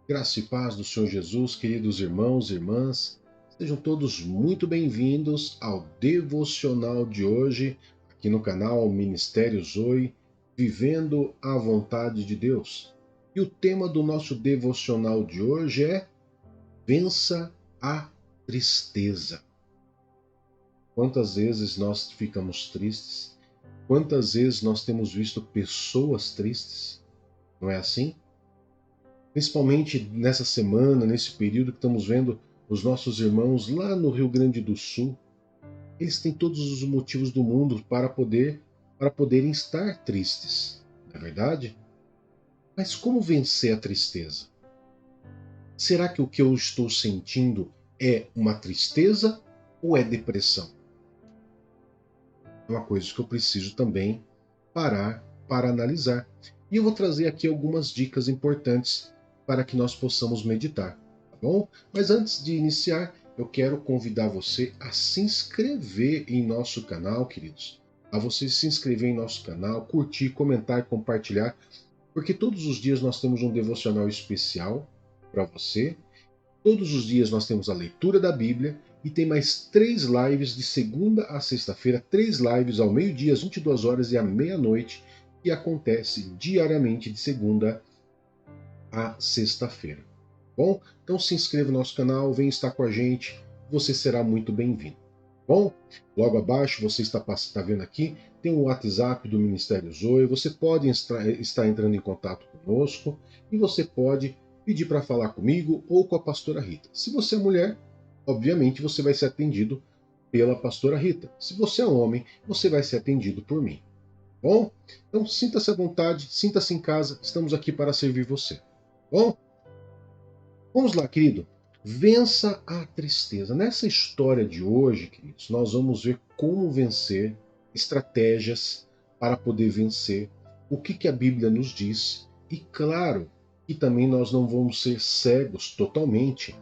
Graça e paz do Senhor Jesus, queridos irmãos e irmãs, sejam todos muito bem-vindos ao devocional de hoje, aqui no canal Ministério Zoe, Vivendo a Vontade de Deus. E o tema do nosso devocional de hoje é Vença a Tristeza. Quantas vezes nós ficamos tristes? Quantas vezes nós temos visto pessoas tristes? Não é assim? Principalmente nessa semana, nesse período que estamos vendo os nossos irmãos lá no Rio Grande do Sul, eles têm todos os motivos do mundo para poderem estar tristes, não é verdade? Mas como vencer a tristeza? Será que o que eu estou sentindo é uma tristeza ou é depressão? É uma coisa que eu preciso também parar para analisar. E eu vou trazer aqui algumas dicas importantes para que nós possamos meditar, tá bom? Mas antes de iniciar, eu quero convidar você a se inscrever em nosso canal, queridos. A você se inscrever em nosso canal, curtir, comentar, compartilhar, porque todos os dias nós temos um devocional especial para você. Todos os dias nós temos a leitura da Bíblia e tem mais 3 lives de segunda a sexta-feira, 3 lives ao meio-dia, às 22 horas e à meia-noite, que acontece diariamente de segunda a sexta-feira. Bom, então se inscreva no nosso canal, venha estar com a gente, você será muito bem-vindo. Bom, logo abaixo você está vendo aqui, tem o WhatsApp do Ministério Zoe, você pode estar entrando em contato conosco e você pode pedir para falar comigo ou com a pastora Rita. Se você é mulher, obviamente você vai ser atendido pela pastora Rita. Se você é homem, você vai ser atendido por mim. Bom, então sinta-se à vontade, sinta-se em casa, estamos aqui para servir você. Bom, vamos lá, querido. Vença a tristeza. Nessa história de hoje, queridos, nós vamos ver como vencer, estratégias para poder vencer, o que a Bíblia nos diz. E claro que também nós não vamos ser cegos totalmente,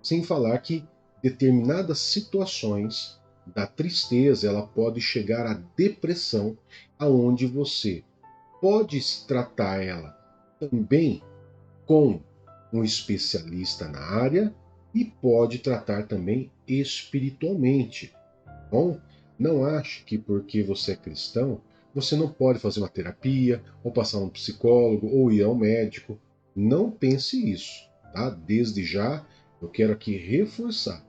sem falar que determinadas situações da tristeza, ela pode chegar à depressão, aonde você pode tratar ela também com um especialista na área e pode tratar também espiritualmente. Bom, não ache que porque você é cristão, você não pode fazer uma terapia, ou passar um psicólogo, ou ir ao médico. Não pense isso, tá? Desde já, eu quero aqui reforçar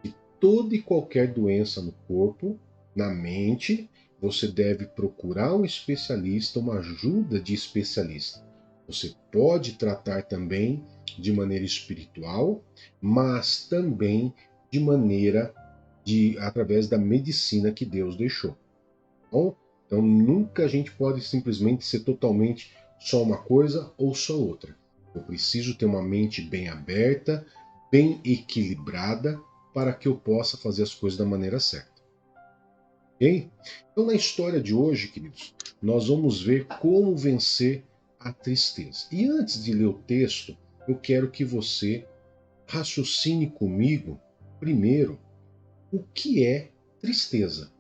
que toda e qualquer doença no corpo, na mente, você deve procurar um especialista, uma ajuda de especialista. Você pode tratar também de maneira espiritual, mas também de maneira através da medicina que Deus deixou. Bom, então nunca a gente pode simplesmente ser totalmente só uma coisa ou só outra. Eu preciso ter uma mente bem aberta, bem equilibrada, para que eu possa fazer as coisas da maneira certa. Ok? Então, na história de hoje, queridos, nós vamos ver como vencer a tristeza. E antes de ler o texto, eu quero que você raciocine comigo, primeiro, o que é tristeza.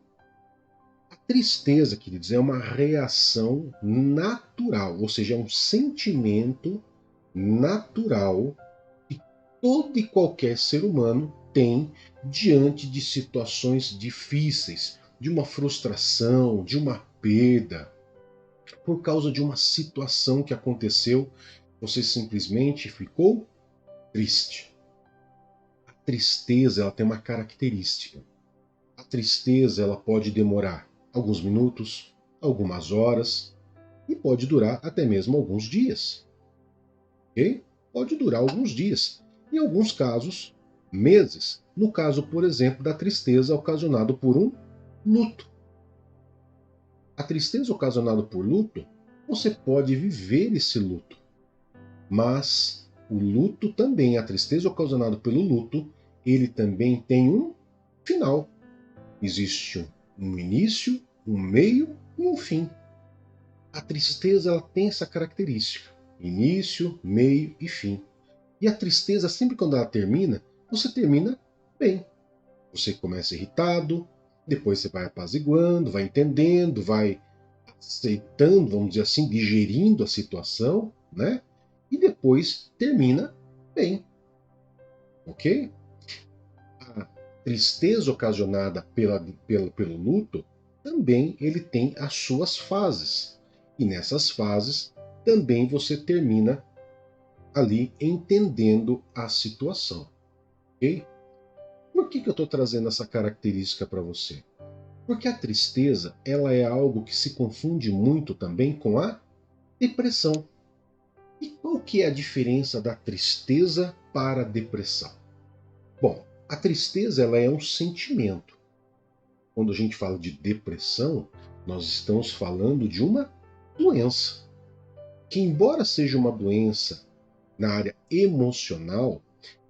A tristeza, queridos, é uma reação natural, ou seja, é um sentimento natural que todo e qualquer ser humano tem diante de situações difíceis, de uma frustração, de uma perda, por causa de uma situação que aconteceu, você simplesmente ficou triste. A tristeza, ela tem uma característica. A tristeza, ela pode demorar alguns minutos, algumas horas e pode durar até mesmo alguns dias. Ok? Pode durar alguns dias. Em alguns casos, meses. No caso, por exemplo, da tristeza ocasionada por um luto. A tristeza ocasionada por luto, você pode viver esse luto. Mas o luto também, a tristeza ocasionada pelo luto, ele também tem um final. Existe um início, um meio e um fim. A tristeza ela tem essa característica: início, meio e fim. E a tristeza, sempre quando ela termina, você termina bem. Você começa irritado, depois você vai apaziguando, vai entendendo, vai aceitando, vamos dizer assim, digerindo a situação, né? e depois termina bem, ok? A tristeza ocasionada pelo luto também ele tem as suas fases. E nessas fases também você termina ali entendendo a situação, ok? Por que eu estou trazendo essa característica para você? Porque a tristeza ela é algo que se confunde muito também com a depressão. E qual que é a diferença da tristeza para a depressão? Bom, a tristeza ela é um sentimento. Quando a gente fala de depressão, nós estamos falando de uma doença, que embora seja uma doença na área emocional,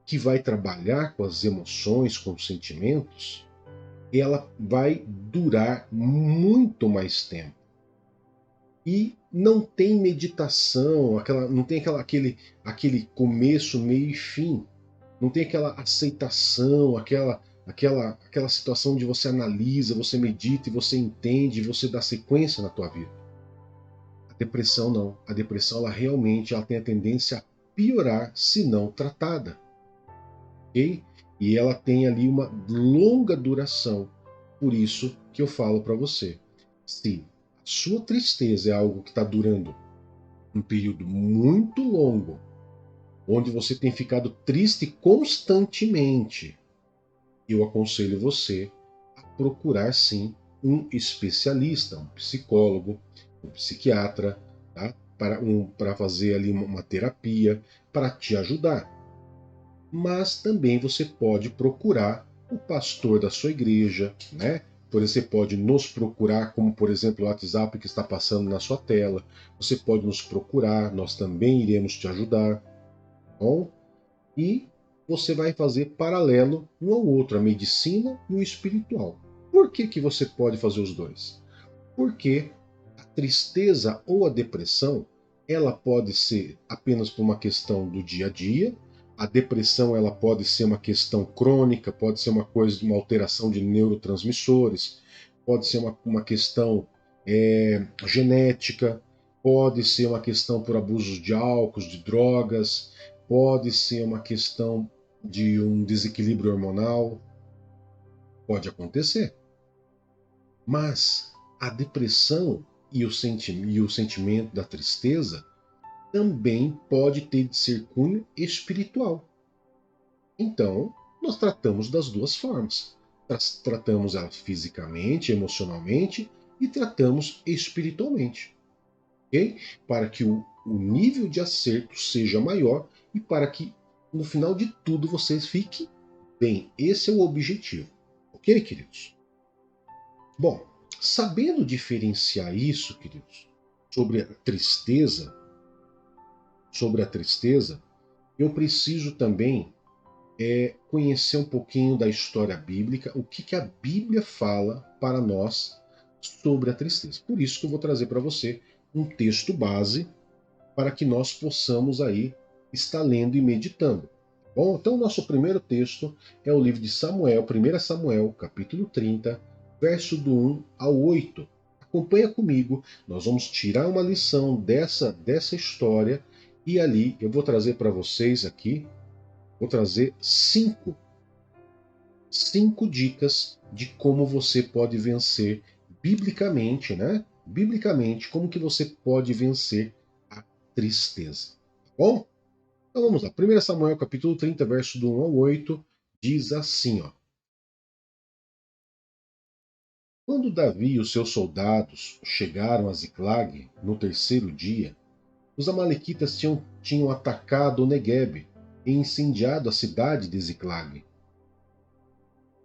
que vai trabalhar com as emoções, com os sentimentos, ela vai durar muito mais tempo. E não tem meditação, não tem aquele começo, meio e fim. Não tem aquela aceitação, aquela situação de você analisa, você medita e você entende, e você dá sequência na tua vida. A depressão não. A depressão ela realmente ela tem a tendência a piorar se não tratada. Ok? E ela tem ali uma longa duração. Por isso que eu falo para você, se a sua tristeza é algo que está durando um período muito longo, onde você tem ficado triste constantemente, eu aconselho você a procurar sim um especialista, um psicólogo, um psiquiatra, tá? Para fazer ali uma terapia, para te ajudar. Mas também você pode procurar o pastor da sua igreja, né? Você pode nos procurar, como por exemplo o WhatsApp que está passando na sua tela. Você pode nos procurar, nós também iremos te ajudar, tá bom? E você vai fazer paralelo um ao outro, a medicina e o espiritual. Por que você pode fazer os dois? Porque a tristeza ou a depressão, ela pode ser apenas por uma questão do dia a dia. A depressão ela pode ser uma questão crônica, pode ser uma coisa de uma alteração de neurotransmissores, pode ser uma questão genética, pode ser uma questão por abusos de álcool, de drogas, pode ser uma questão de um desequilíbrio hormonal, pode acontecer. Mas a depressão e o sentimento da tristeza também pode ter de ser cunho espiritual. Então, nós tratamos das duas formas. Tratamos ela fisicamente, emocionalmente e tratamos espiritualmente. Ok? Para que o nível de acerto seja maior e para que, no final de tudo, você fique bem. Esse é o objetivo. Ok, queridos? Bom, sabendo diferenciar isso, queridos, sobre a tristeza, sobre a tristeza, eu preciso também conhecer um pouquinho da história bíblica, o que a Bíblia fala para nós sobre a tristeza. Por isso que eu vou trazer para você um texto base para que nós possamos aí estar lendo e meditando. Bom, então o nosso primeiro texto é o livro de Samuel, 1 Samuel, capítulo 30, verso do 1 ao 8. Acompanha comigo, nós vamos tirar uma lição dessa história e ali eu vou trazer para vocês aqui, vou trazer cinco dicas de como você pode vencer biblicamente, né? Biblicamente, como que você pode vencer a tristeza. Tá bom? Então vamos lá. 1 Samuel capítulo 30, verso do 1 ao 8, diz assim, ó. Quando Davi e os seus soldados chegaram a Ziclag no terceiro dia, os amalequitas tinham atacado o Neguebe e incendiado a cidade de Ziclag.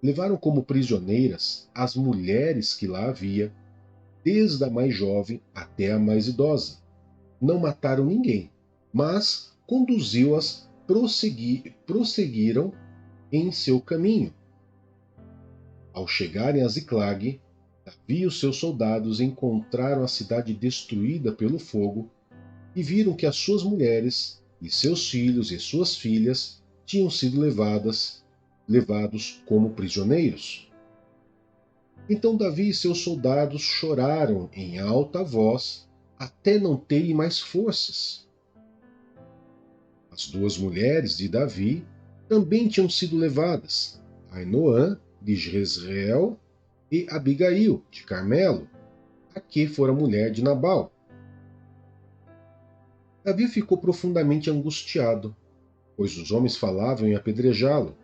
Levaram como prisioneiras as mulheres que lá havia, desde a mais jovem até a mais idosa. Não mataram ninguém, mas conduziu-as, prosseguiram em seu caminho. Ao chegarem a Ziclag, Davi e os seus soldados encontraram a cidade destruída pelo fogo e viram que as suas mulheres e seus filhos e suas filhas tinham sido levados como prisioneiros. Então Davi e seus soldados choraram em alta voz até não terem mais forças. As duas mulheres de Davi também tinham sido levadas, Ainoã, de Jezreel, e Abigail, de Carmelo, a que fora mulher de Nabal. Davi ficou profundamente angustiado, pois os homens falavam em apedrejá-lo.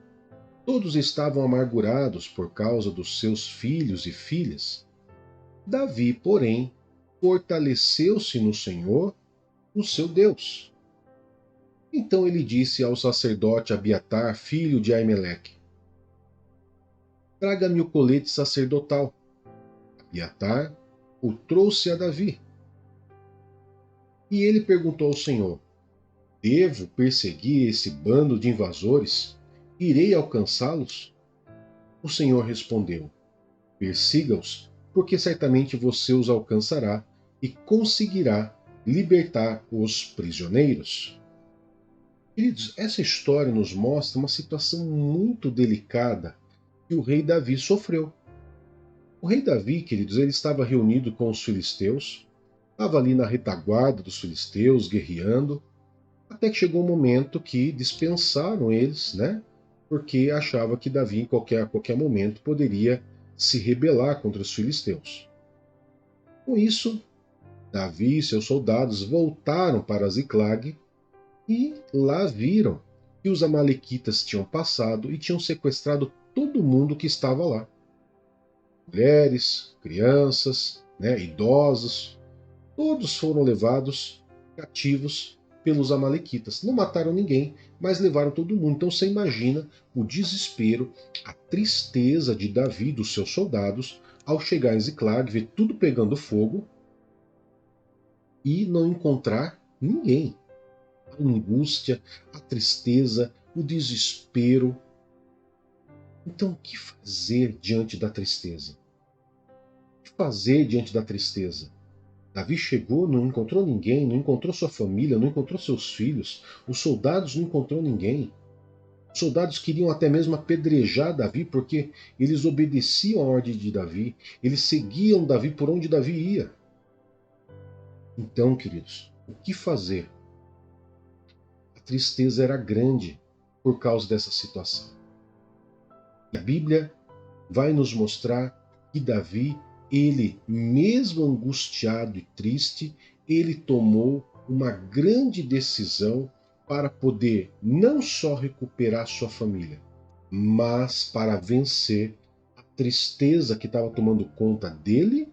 Todos estavam amargurados por causa dos seus filhos e filhas. Davi, porém, fortaleceu-se no Senhor, o seu Deus. Então ele disse ao sacerdote Abiatar, filho de Aimeleque: Traga-me o colete sacerdotal. Abiatar o trouxe a Davi. E ele perguntou ao Senhor: Devo perseguir esse bando de invasores? Irei alcançá-los? O Senhor respondeu: Persiga-os, porque certamente você os alcançará e conseguirá libertar os prisioneiros. Queridos, essa história nos mostra uma situação muito delicada que o rei Davi sofreu. O rei Davi, queridos, ele estava reunido com os filisteus, estava ali na retaguarda dos filisteus, guerreando, até que chegou um momento que dispensaram eles, né? Porque achava que Davi, a qualquer momento, poderia se rebelar contra os filisteus. Com isso, Davi e seus soldados voltaram para Ziclag e lá viram que os amalequitas tinham passado e tinham sequestrado todo mundo que estava lá. Mulheres, crianças, né, idosos, todos foram levados cativos pelos amalequitas. Não mataram ninguém, mas levaram todo mundo. Então você imagina o desespero, a tristeza de Davi e dos seus soldados ao chegar em Ziclag, ver tudo pegando fogo e não encontrar ninguém. A angústia, a tristeza, o desespero. Então, o que fazer diante da tristeza? O que fazer diante da tristeza? Davi chegou, não encontrou ninguém, não encontrou sua família, não encontrou seus filhos. Os soldados não encontrou ninguém. Os soldados queriam até mesmo apedrejar Davi porque eles obedeciam à ordem de Davi. Eles seguiam Davi por onde Davi ia. Então, queridos, o que fazer? A tristeza era grande por causa dessa situação. A Bíblia vai nos mostrar que Davi, ele, mesmo angustiado e triste, ele tomou uma grande decisão para poder não só recuperar sua família, mas para vencer a tristeza que estava tomando conta dele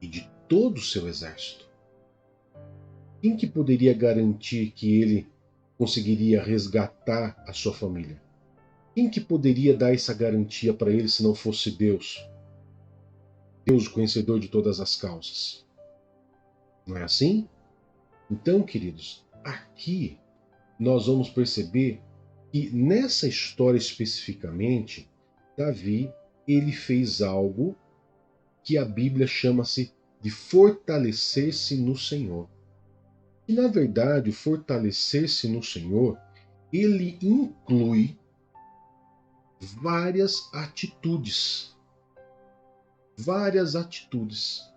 e de todo o seu exército. Quem que poderia garantir que ele conseguiria resgatar a sua família? Quem que poderia dar essa garantia para ele se não fosse Deus? Deus, o conhecedor de todas as causas. Não é assim? Então, queridos, aqui nós vamos perceber que nessa história especificamente, Davi, ele fez algo que a Bíblia chama-se de fortalecer-se no Senhor. E na verdade, o fortalecer-se no Senhor, ele inclui várias atitudes. Várias atitudes.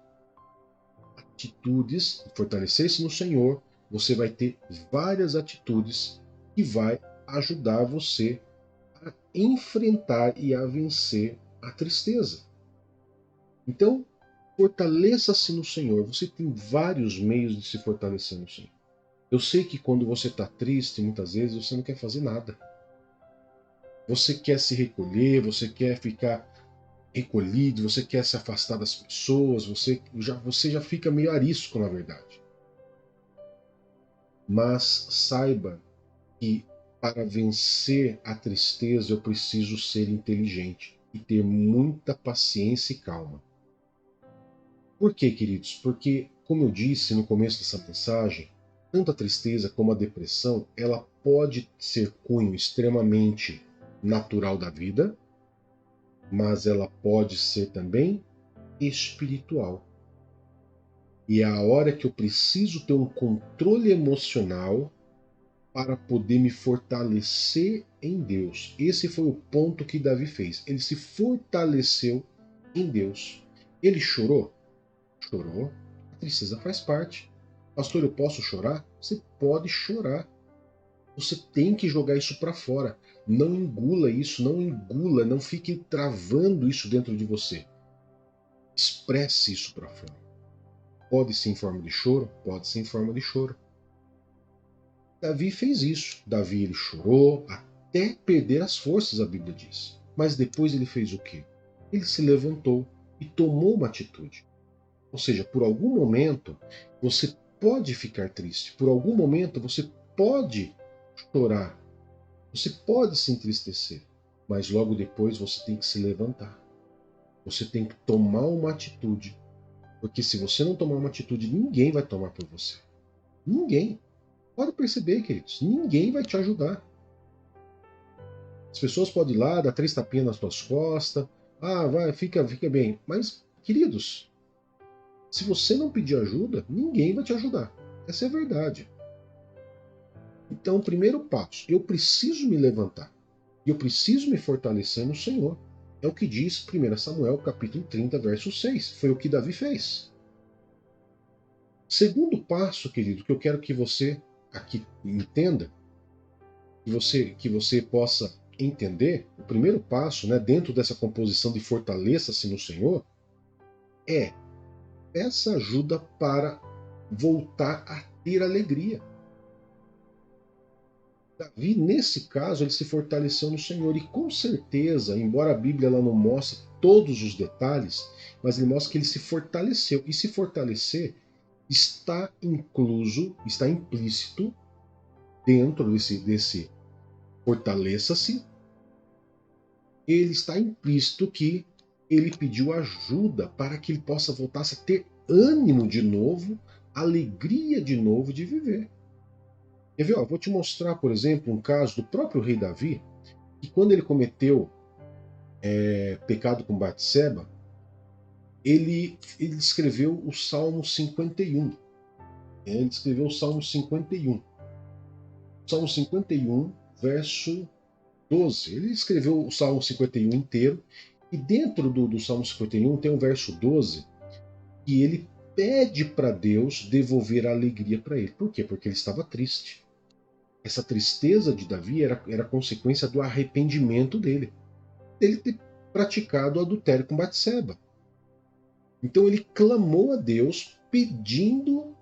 Fortalecer-se no Senhor, você vai ter várias atitudes que vai ajudar você a enfrentar e a vencer a tristeza. Então, fortaleça-se no Senhor. Você tem vários meios de se fortalecer no Senhor. Eu sei que quando você está triste, muitas vezes você não quer fazer nada. Você quer se recolher, você quer ficar recolhido, você quer se afastar das pessoas, você já fica meio arisco, na verdade. Mas saiba que para vencer a tristeza eu preciso ser inteligente e ter muita paciência e calma. Por quê, queridos? Porque, como eu disse no começo dessa mensagem, tanto a tristeza como a depressão, ela pode ser cunho extremamente natural da vida, mas ela pode ser também espiritual. E é a hora que eu preciso ter um controle emocional para poder me fortalecer em Deus. Esse foi o ponto que Davi fez. Ele se fortaleceu em Deus. Ele chorou? Chorou. A tristeza faz parte. Pastor, eu posso chorar? Você pode chorar. Você tem que jogar isso para fora. Não engula isso, não engula, não fique travando isso dentro de você. Expresse isso para fora. Pode ser em forma de choro? Pode ser em forma de choro. Davi fez isso. Davi ele chorou até perder as forças, a Bíblia diz. Mas depois ele fez o quê? Ele se levantou e tomou uma atitude. Ou seja, por algum momento você pode ficar triste, por algum momento você pode chorar, você pode se entristecer, mas logo depois você tem que se levantar. Você tem que tomar uma atitude, porque se você não tomar uma atitude, ninguém vai tomar por você. Ninguém. Pode perceber, queridos, ninguém vai te ajudar. As pessoas podem ir lá, dar 3 tapinhas nas tuas costas, vai, fica bem. Mas, queridos, se você não pedir ajuda, ninguém vai te ajudar. Essa é a verdade. Então, primeiro passo, eu preciso me levantar. E eu preciso me fortalecer no Senhor. É o que diz 1 Samuel capítulo 30, verso 6. Foi o que Davi fez. Segundo passo, querido, que eu quero que você aqui entenda, que você possa entender, o primeiro passo, né, dentro dessa composição de fortaleça-se no Senhor, é essa ajuda para voltar a ter alegria. Davi, nesse caso, ele se fortaleceu no Senhor e com certeza, embora a Bíblia ela não mostre todos os detalhes, mas ele mostra que ele se fortaleceu. E se fortalecer está incluso, está implícito dentro desse fortaleça-se, ele está implícito que ele pediu ajuda para que ele possa voltar a ter ânimo de novo, alegria de novo de viver. Quer ver? Vou te mostrar, por exemplo, um caso do próprio rei Davi, que quando ele cometeu pecado com Batseba, ele escreveu o Salmo 51. Ele escreveu o Salmo 51. Salmo 51, verso 12. Ele escreveu o Salmo 51 inteiro, e dentro do Salmo 51 tem o verso 12, que ele pede para Deus devolver a alegria para ele. Por quê? Porque ele estava triste. Essa tristeza de Davi era consequência do arrependimento dele ter praticado adultério com Batseba. Então ele clamou a Deus pedindo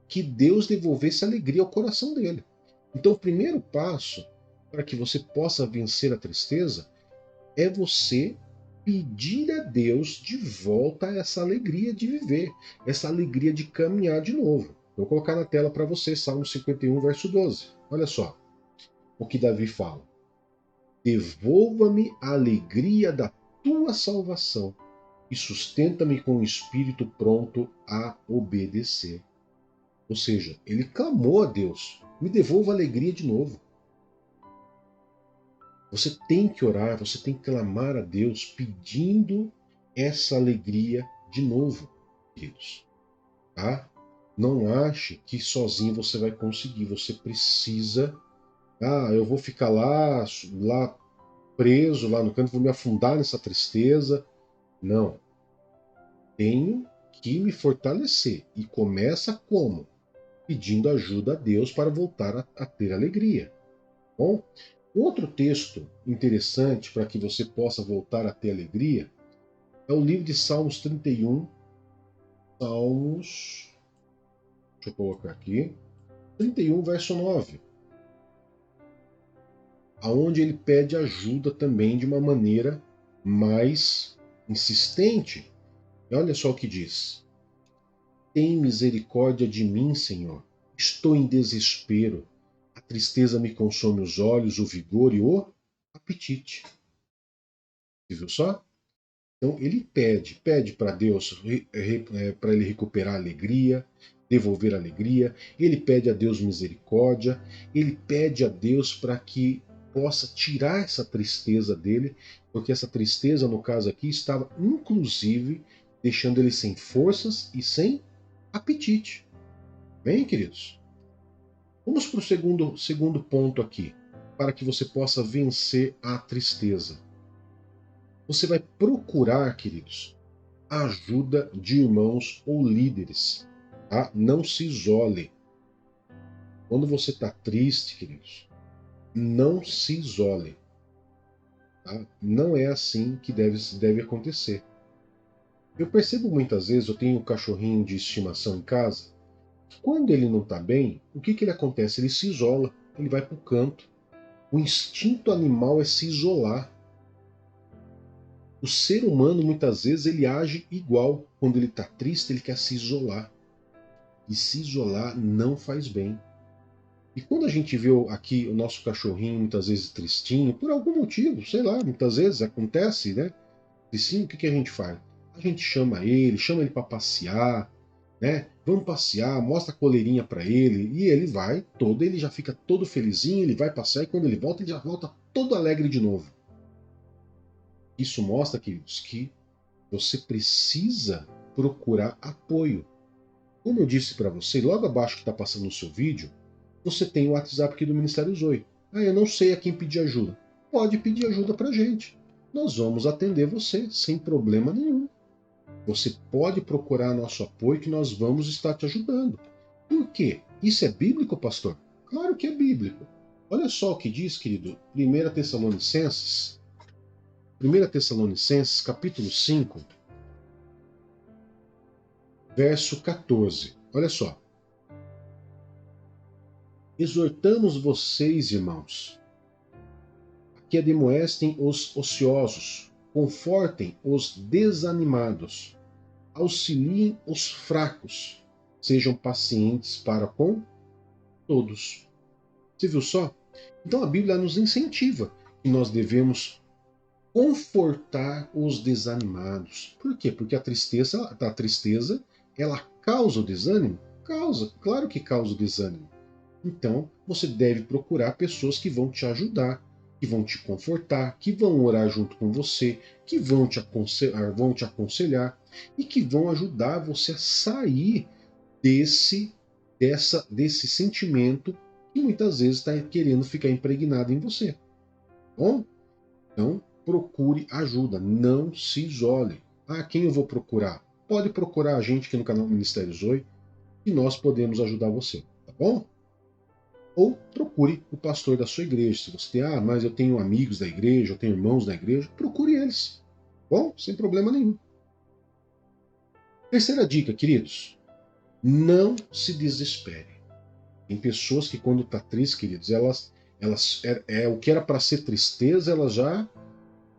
que Deus devolvesse alegria ao coração dele. Então o primeiro passo para que você possa vencer a tristeza é você pedir a Deus de volta essa alegria de viver, essa alegria de caminhar de novo. Vou colocar na tela para você Salmo 51, verso 12. Olha só o que Davi fala. Devolva-me a alegria da tua salvação e sustenta-me com o espírito pronto a obedecer. Ou seja, ele clamou a Deus, me devolva a alegria de novo. Você tem que orar, você tem que clamar a Deus pedindo essa alegria de novo, queridos. Tá? Não ache que sozinho você vai conseguir, você precisa. Eu vou ficar lá preso, lá no canto, vou me afundar nessa tristeza. Não. Tenho que me fortalecer. E começa como? Pedindo ajuda a Deus para voltar a ter alegria. Bom, outro texto interessante para que você possa voltar a ter alegria é o livro de Salmos 31. Deixa eu colocar aqui. 31, verso 9. Aonde ele pede ajuda também de uma maneira mais insistente. E olha só o que diz. Tem misericórdia de mim, Senhor. Estou em desespero. A tristeza me consome os olhos, o vigor e o apetite. Você viu só? Então ele pede para Deus para ele recuperar a alegria, devolver a alegria. Ele pede a Deus misericórdia. Ele pede a Deus para que possa tirar essa tristeza dele, porque essa tristeza, no caso aqui, estava inclusive deixando ele sem forças e sem apetite. Bem, queridos? Vamos para o segundo ponto aqui, para que você possa vencer a tristeza. Você vai procurar, queridos, a ajuda de irmãos ou líderes. Tá? Não se isole. Quando você está triste, queridos, não se isole. Tá? Não é assim que deve acontecer. Eu percebo muitas vezes, eu tenho um cachorrinho de estimação em casa, quando ele não está bem, o que ele acontece? Ele se isola, ele vai para o canto. O instinto animal é se isolar. O ser humano, muitas vezes, ele age igual. Quando ele está triste, ele quer se isolar. E se isolar não faz bem. E quando a gente vê aqui o nosso cachorrinho, muitas vezes tristinho, por algum motivo, sei lá, muitas vezes acontece, né? Tristinho, o que a gente faz? A gente chama ele para passear, né? Vamos passear, mostra a coleirinha para ele, e ele vai todo, ele já fica todo felizinho, ele vai passear, e quando ele já volta todo alegre de novo. Isso mostra, queridos, que você precisa procurar apoio. Como eu disse para você, logo abaixo que está passando no seu vídeo, você tem o WhatsApp aqui do Ministério Zoe. Ah, eu não sei a quem pedir ajuda. Pode pedir ajuda para a gente. Nós vamos atender você sem problema nenhum. Você pode procurar nosso apoio que nós vamos estar te ajudando. Por quê? Isso é bíblico, pastor? Claro que é bíblico. Olha só o que diz, querido, 1 Tessalonicenses, capítulo 5, verso 14. Olha só. Exortamos vocês, irmãos, que admoestem os ociosos, confortem os desanimados, auxiliem os fracos, sejam pacientes para com todos. Você viu só? Então a Bíblia nos incentiva que nós devemos confortar os desanimados. Por quê? Porque a tristeza ela causa o desânimo? Causa, claro que causa o desânimo. Então, você deve procurar pessoas que vão te ajudar, que vão te confortar, que vão orar junto com você, que vão te aconselhar e que vão ajudar você a sair desse sentimento que muitas vezes está querendo ficar impregnado em você. Bom? Então, procure ajuda, não se isole. Ah, quem eu vou procurar? Pode procurar a gente aqui no canal Ministério Zoe e nós podemos ajudar você, tá bom? Ou procure o pastor da sua igreja. Se você tem, mas eu tenho amigos da igreja, eu tenho irmãos da igreja, procure eles. Bom, sem problema nenhum. Terceira dica, queridos. Não se desespere. Tem pessoas que quando está triste, queridos, elas o que era para ser tristeza, elas já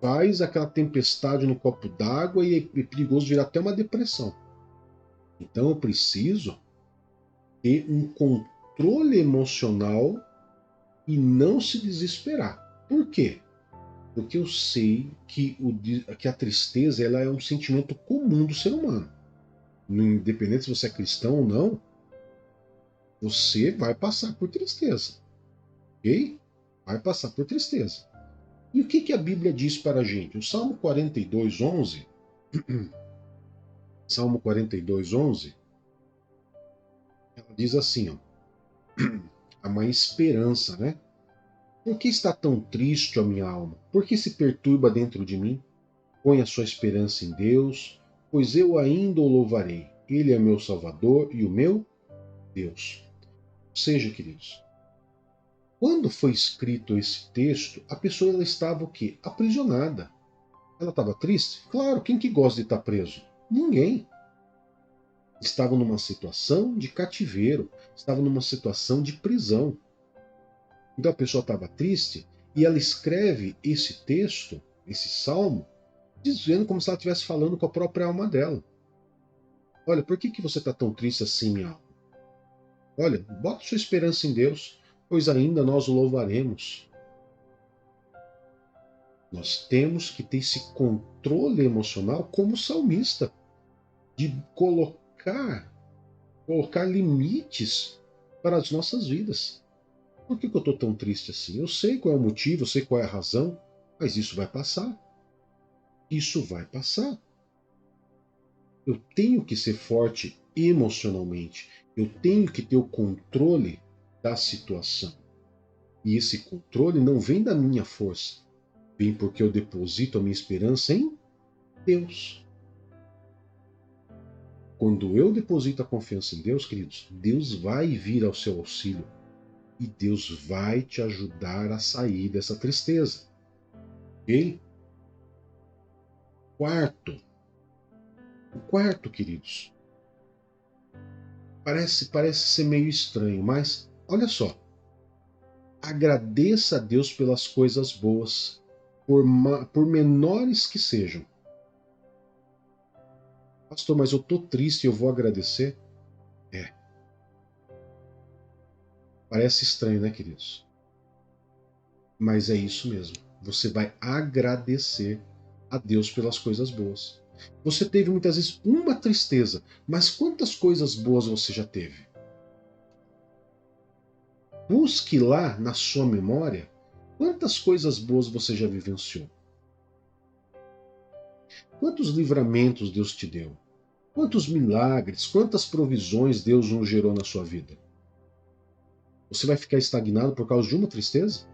faz aquela tempestade no copo d'água e é perigoso virar até uma depressão. Então eu preciso ter um controle emocional e não se desesperar. Por quê? Porque eu sei que a tristeza ela é um sentimento comum do ser humano. Independente se você é cristão ou não, você vai passar por tristeza. Ok? Vai passar por tristeza. E o que a Bíblia diz para a gente? O Salmo 42:11, Salmo 42:11, ela diz assim, ó, há uma esperança, né? Por que está tão triste, ó minha alma? Por que se perturba dentro de mim? Põe a sua esperança em Deus, pois eu ainda o louvarei. Ele é meu Salvador e o meu Deus. Ou seja, queridos, quando foi escrito esse texto, a pessoa ela estava o quê? Aprisionada. Ela estava triste? Claro, quem que gosta de estar preso? Ninguém. Estava numa situação de cativeiro, estava numa situação de prisão. Então a pessoa estava triste e ela escreve esse texto, esse salmo, dizendo como se ela estivesse falando com a própria alma dela. Olha, por que você está tão triste assim, minha alma? Olha, bota sua esperança em Deus, pois ainda nós o louvaremos. Nós temos que ter esse controle emocional como salmista, de colocar limites para as nossas vidas. Por que eu estou tão triste assim? Eu sei qual é o motivo, eu sei qual é a razão, mas isso vai passar. Isso vai passar. Eu tenho que ser forte emocionalmente. Eu tenho que ter o controle da situação. E esse controle não vem da minha força. Vem porque eu deposito a minha esperança em Deus. Quando eu deposito a confiança em Deus, queridos, Deus vai vir ao seu auxílio. e Deus vai te ajudar a sair dessa tristeza. Ok? O quarto, queridos, parece ser meio estranho, mas olha só. Agradeça a Deus pelas coisas boas, por menores que sejam. Pastor, mas eu estou triste e eu vou agradecer? É, parece estranho, né, queridos? Mas é isso mesmo. Você vai agradecer a Deus pelas coisas boas. Você teve muitas vezes uma tristeza, mas quantas coisas boas você já teve? Busque lá na sua memória quantas coisas boas você já vivenciou. Quantos livramentos Deus te deu? Quantos milagres, quantas provisões Deus não gerou na sua vida? Você vai ficar estagnado por causa de uma tristeza?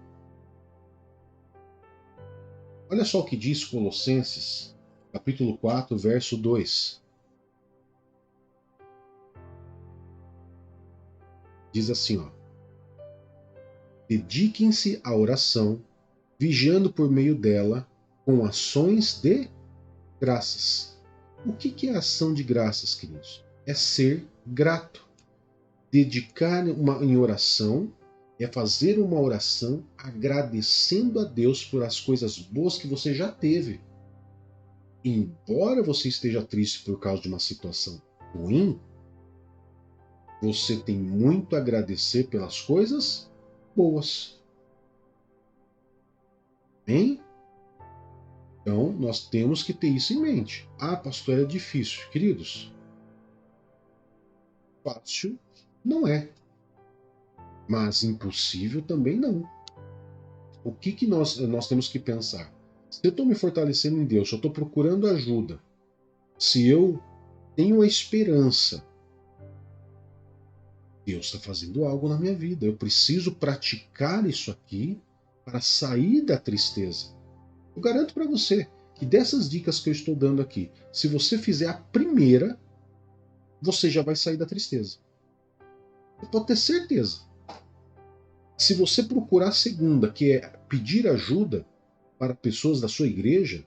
Olha só o que diz Colossenses, capítulo 4, verso 2. Diz assim, ó: dediquem-se à oração, vigiando por meio dela com ações de graças. O que é ação de graças, queridos? É ser grato. Dedicar em oração é fazer uma oração agradecendo a Deus por as coisas boas que você já teve. Embora você esteja triste por causa de uma situação ruim, você tem muito a agradecer pelas coisas boas. Hein? Então, nós temos que ter isso em mente. Ah, pastor, é difícil. Queridos, fácil não é, mas impossível também não. O que nós temos que pensar? Se eu estou me fortalecendo em Deus, se eu estou procurando ajuda, se eu tenho a esperança, Deus está fazendo algo na minha vida. Eu preciso praticar isso aqui para sair da tristeza. Eu garanto para você que dessas dicas que eu estou dando aqui, se você fizer a primeira, você já vai sair da tristeza. Você pode ter certeza. Se você procurar a segunda, que é pedir ajuda para pessoas da sua igreja,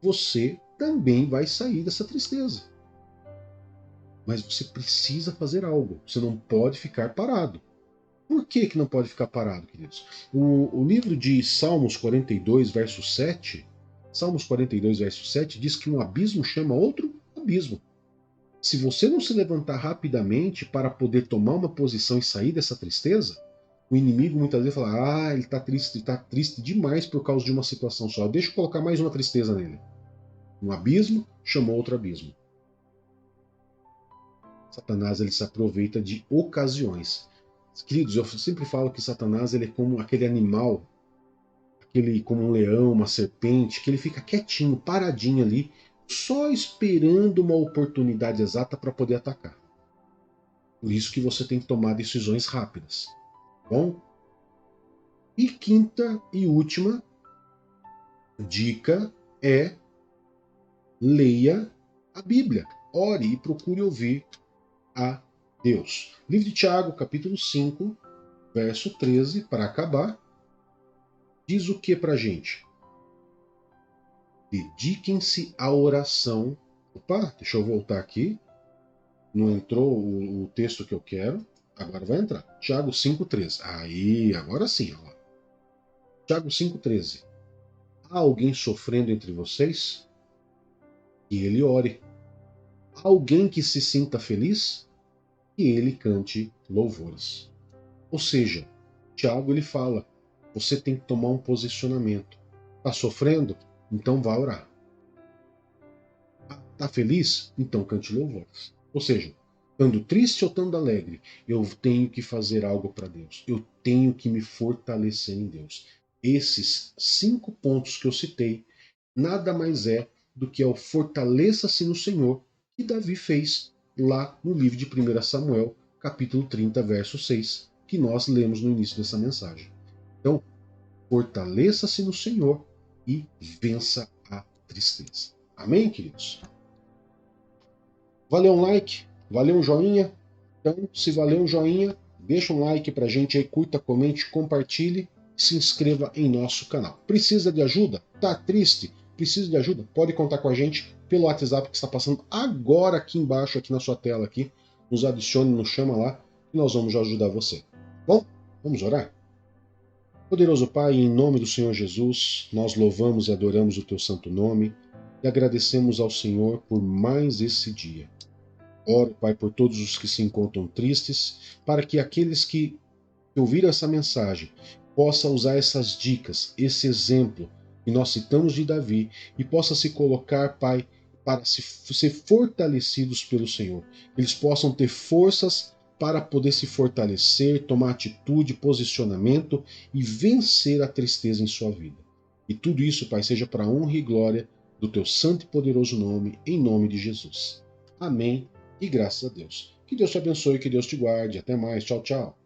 você também vai sair dessa tristeza. Mas você precisa fazer algo. Você não pode ficar parado. Por que não pode ficar parado, queridos? O livro de Salmos 42, verso 7, Salmos 42, verso 7, diz que um abismo chama outro abismo. Se você não se levantar rapidamente para poder tomar uma posição e sair dessa tristeza, o inimigo muitas vezes fala: ele está triste demais por causa de uma situação só. Deixa eu colocar mais uma tristeza nele. Um abismo chamou outro abismo. Satanás ele se aproveita de ocasiões. Queridos, eu sempre falo que Satanás ele é como aquele animal, como um leão, uma serpente, que ele fica quietinho, paradinho ali, só esperando uma oportunidade exata para poder atacar. Por isso que você tem que tomar decisões rápidas. Tá bom? E quinta e última dica é: leia a Bíblia. Ore e procure ouvir a Deus. Livro de Tiago, capítulo 5, verso 13, para acabar, diz o que para gente? Dediquem-se à oração. Opa, deixa eu voltar aqui. Não entrou o texto que eu quero. Agora vai entrar. Tiago 5,13. Aí, agora sim. Ó. Tiago 5,13. Há alguém sofrendo entre vocês? Que ele ore. Há alguém que se sinta feliz? Que ele cante louvores. Ou seja, Tiago ele fala: você tem que tomar um posicionamento. Está sofrendo? Então vá orar. Está feliz? Então cante louvores. Ou seja, estando triste ou estando alegre, eu tenho que fazer algo para Deus. Eu tenho que me fortalecer em Deus. Esses 5 pontos que eu citei, nada mais é do que o fortaleça-se no Senhor que Davi fez lá no livro de 1 Samuel, capítulo 30, verso 6, que nós lemos no início dessa mensagem. Então, fortaleça-se no Senhor e vença a tristeza. Amém, queridos? Valeu um like, valeu um joinha. Então, se valeu um joinha, deixa um like pra gente aí, curta, comente, compartilhe e se inscreva em nosso canal. Precisa de ajuda? Tá triste? Precisa de ajuda? Pode contar com a gente pelo WhatsApp que está passando agora aqui embaixo, aqui na sua tela aqui. Nos adicione, nos chama lá e nós vamos ajudar você. Bom, vamos orar? Poderoso Pai, em nome do Senhor Jesus, nós louvamos e adoramos o teu santo nome e agradecemos ao Senhor por mais esse dia. Oro, Pai, por todos os que se encontram tristes, para que aqueles que ouviram essa mensagem possam usar essas dicas, esse exemplo que nós citamos de Davi e possa se colocar, Pai, para ser fortalecidos pelo Senhor. Eles possam ter forças para poder se fortalecer, tomar atitude, posicionamento e vencer a tristeza em sua vida. E tudo isso, Pai, seja para a honra e glória do teu santo e poderoso nome, em nome de Jesus. Amém e graças a Deus. Que Deus te abençoe, que Deus te guarde. Até mais. Tchau, tchau.